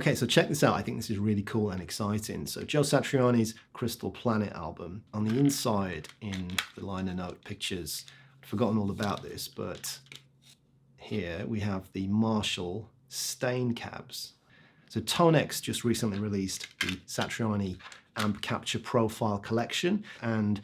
Okay, so check this out. I think this is really cool and exciting. So Joe Satriani's Crystal Planet album. On the inside in the liner note pictures, I've forgotten all about this, but here we have the Marshall stain cabs. So TONEX just recently released the Satriani Amp Capture Profile Collection, and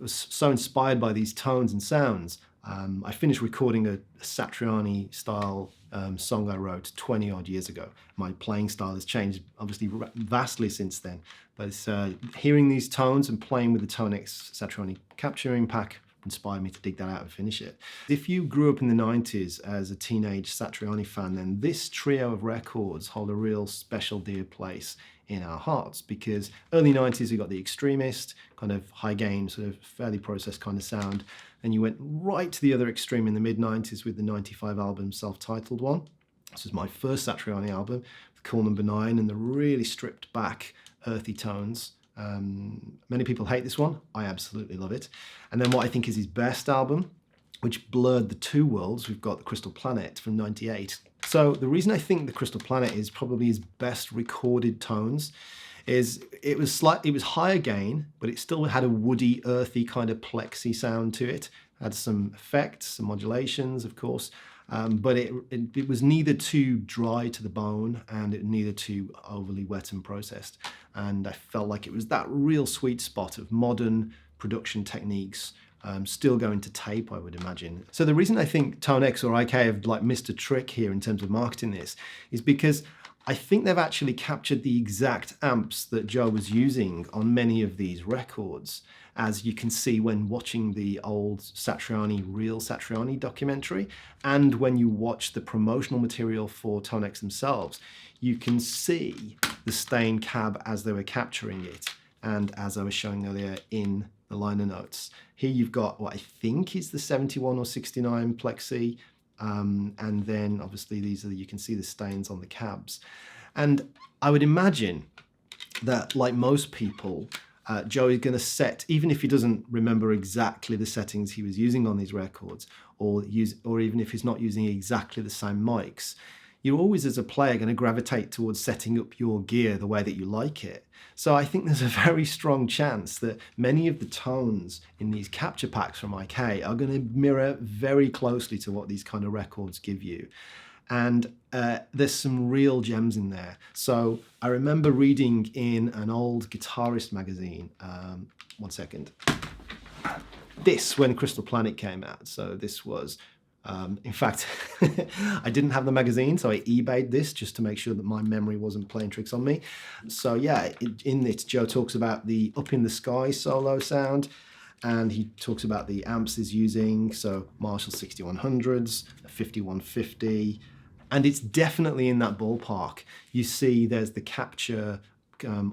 was so inspired by these tones and sounds. I finished recording a Satriani style song I wrote 20 odd years ago. My playing style has changed obviously vastly since then, but it's, hearing these tones and playing with the TONEX Satriani capturing pack inspired me to dig that out and finish it. If you grew up in the 90s as a teenage Satriani fan, then this trio of records hold a real special dear place in our hearts, because early 90s we got the Extremist, kind of high gain, sort of fairly processed kind of sound, and you went right to the other extreme in the mid 90s with the 95 album self-titled one. This was my first Satriani album, with Call Number 9 and the really stripped back earthy tones. Many people hate this one. I absolutely love it. And then what I think is his best album, which blurred the two worlds, we've got the Crystal Planet from '98. So the reason I think the Crystal Planet is probably his best recorded tones is it was higher gain, but it still had a woody, earthy kind of plexi sound to it. Had some effects, some modulations, of course, but it was neither too dry to the bone and neither too overly wet and processed. And I felt like it was that real sweet spot of modern production techniques, still going to tape, I would imagine. So the reason I think TONEX or IK have like missed a trick here in terms of marketing this is because I think they've actually captured the exact amps that Joe was using on many of these records, as you can see when watching the old Satriani, Real Satriani documentary, and when you watch the promotional material for TONEX themselves, you can see the stain cab as they were capturing it, and as I was showing earlier in the liner notes. Here you've got what I think is the 71 or 69 plexi, and then obviously these are, you can see the stains on the cabs. And I would imagine that, like most people, Joe is going to set, even if he doesn't remember exactly the settings he was using on these records, or even if he's not using exactly the same mics, you're always, as a player, going to gravitate towards setting up your gear the way that you like it. So I think there's a very strong chance that many of the tones in these capture packs from IK are going to mirror very closely to what these kind of records give you. And there's some real gems in there. So I remember reading in an old guitarist magazine, one second, this, when Crystal Planet came out. So this was, in fact, I didn't have the magazine, so I eBayed this just to make sure that my memory wasn't playing tricks on me. So yeah, in it, Joe talks about the Up in the Sky solo sound, and he talks about the amps he's using, so Marshall 6100s, a 5150, and it's definitely in that ballpark. You see there's the capture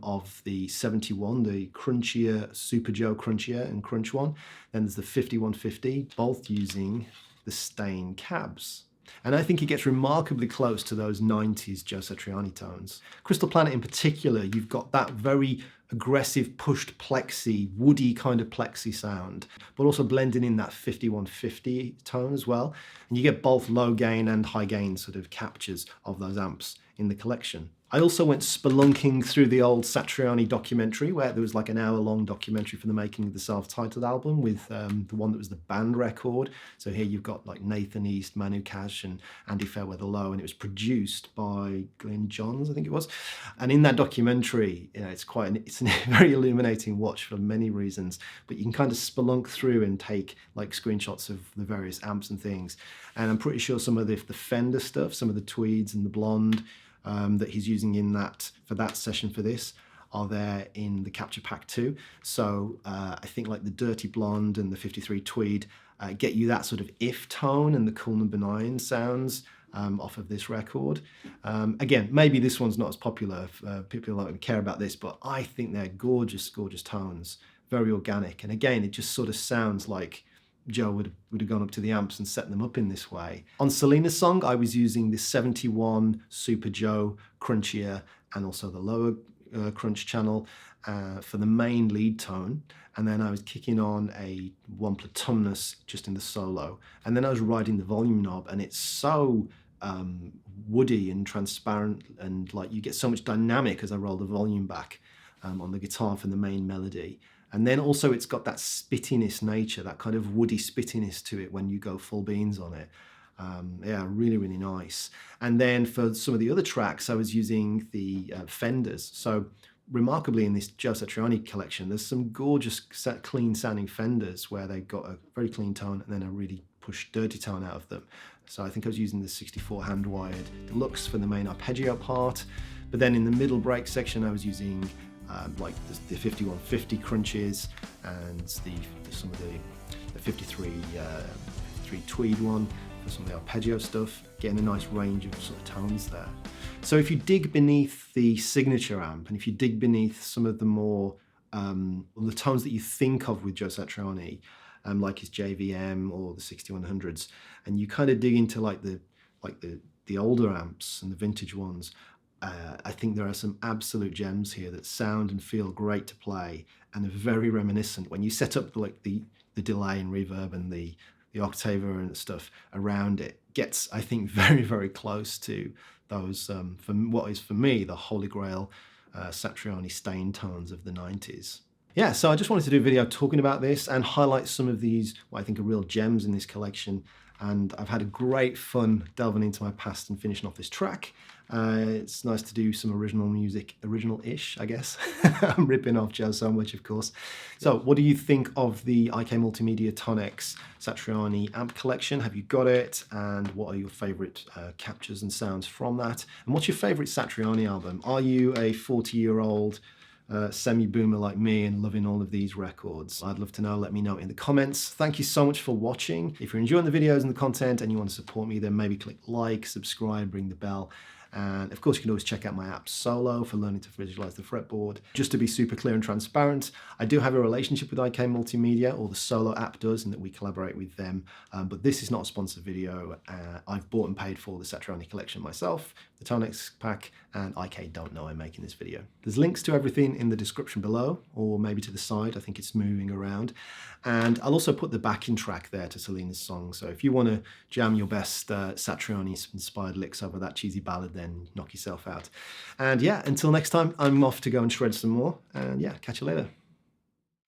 of the 71, the crunchier, Super Joe crunchier and crunch one. Then there's the 5150, both using the stain cabs. And I think it gets remarkably close to those 90s Joe Satriani tones. Crystal Planet in particular, you've got that very aggressive pushed plexi, woody kind of plexi sound, but also blending in that 5150 tone as well. And you get both low gain and high gain sort of captures of those amps in the collection. I also went spelunking through the old Satriani documentary, where there was like an hour-long documentary for the making of the self-titled album with the one that was the band record. So here you've got like Nathan East, Manu Cash and Andy Fairweather Low, and it was produced by Glenn Johns, I think it was. And in that documentary, you know, it's a very illuminating watch for many reasons, but you can kind of spelunk through and take like screenshots of the various amps and things. And I'm pretty sure some of the Fender stuff, some of the tweeds and the blonde, that he's using in that for that session for this are there in the capture pack too. So I think like the Dirty Blonde and the 53 Tweed get you that sort of if tone and the Cool Number 9 sounds off of this record. Again, maybe this one's not as popular, people don't care about this, but I think they're gorgeous, gorgeous tones, very organic. And again, it just sort of sounds like Joe would have gone up to the amps and set them up in this way. On Selina's song, I was using the 71 Super Joe crunchier and also the lower crunch channel for the main lead tone. And then I was kicking on a 1 Platumnus just in the solo. And then I was riding the volume knob, and it's so woody and transparent, and like you get so much dynamic as I roll the volume back on the guitar for the main melody. And then also it's got that spittiness nature, that kind of woody spittiness to it when you go full beans on it. Yeah, really, really nice. And then for some of the other tracks, I was using the Fenders. So remarkably in this Joe Satriani collection, there's some gorgeous clean sounding Fenders where they got a very clean tone and then a really pushed dirty tone out of them. So I think I was using the 64 hand-wired Deluxe for the main arpeggio part. But then in the middle break section, I was using like the 5150 crunches and some of the 53 tweed one for some of the arpeggio stuff, getting a nice range of sort of tones there. So if you dig beneath the signature amp, and if you dig beneath some of the more the tones that you think of with Joe Satriani, like his JVM or the 6100s, and you kind of dig into like the older amps and the vintage ones, I think there are some absolute gems here that sound and feel great to play and are very reminiscent. When you set up the delay and reverb and the octaver and stuff around it, gets, I think, very, very close to those, for what is for me the holy grail Satriani stain tones of the 90s. Yeah, so I just wanted to do a video talking about this and highlight some of these, what I think are real gems in this collection. And I've had a great fun delving into my past and finishing off this track. It's nice to do some original music, original-ish, I guess. I'm ripping off Joe so much, of course. So what do you think of the IK Multimedia TONEX Satriani amp collection? Have you got it? And what are your favorite captures and sounds from that? And what's your favorite Satriani album? Are you a 40-year-old semi-boomer like me and loving all of these records? I'd love to know. Let me know in the comments. Thank you so much for watching. If you're enjoying the videos and the content and you want to support me, then maybe click like, subscribe, ring the bell. And of course, you can always check out my app Solo for learning to visualize the fretboard. Just to be super clear and transparent, I do have a relationship with IK Multimedia, or the Solo app does, in that we collaborate with them. But this is not a sponsored video. I've bought and paid for the Satriani collection myself, the TONEX pack, and IK don't know I'm making this video. There's links to everything in the description below, or maybe to the side. I think it's moving around. And I'll also put the backing track there to Selina's song. So if you want to jam your best Satriani-inspired licks over that cheesy ballad, then knock yourself out. And yeah, until next time, I'm off to go and shred some more. And yeah, catch you later.